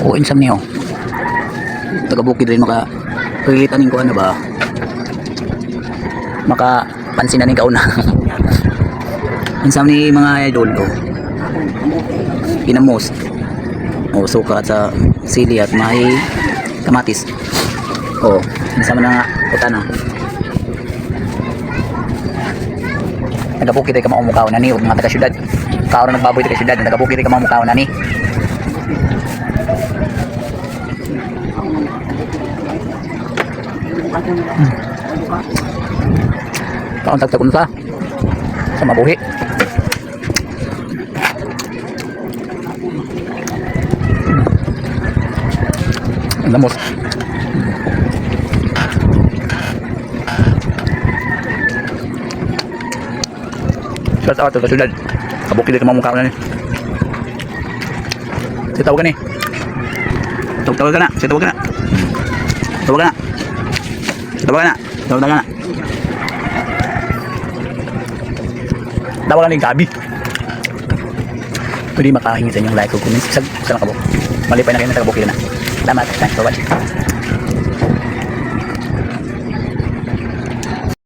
O insam niyo. Taga-bukid rin maka kagitanin ko ano ba. Maka pansin na ning kauna. Insam ni mga idol to. Pinamos. O suka at sa sili at may kamatis. O insam na nga utana. Nagabukid ay ka maumukaw na ni mga taga-syudad. Kao na nagbaboy taga-syudad, nagabukid ay ka maumukaw na ni. Kaon tagtagon sa mabuhi. Ang lamos. Sa ato sa syudad. Kabukid ay ka maumukaw na ni. Sitawag ka ni. Tawag ka na. Sitawag ka na. Tawag ka na. Tawag ka na. Tawag ka na. Tawag ka na yung gabi. Pwede makahingi sa inyong like o comments. Sa nakabo. Malipay na kayo na taga-bukid na. Salamat. Thanks for watching.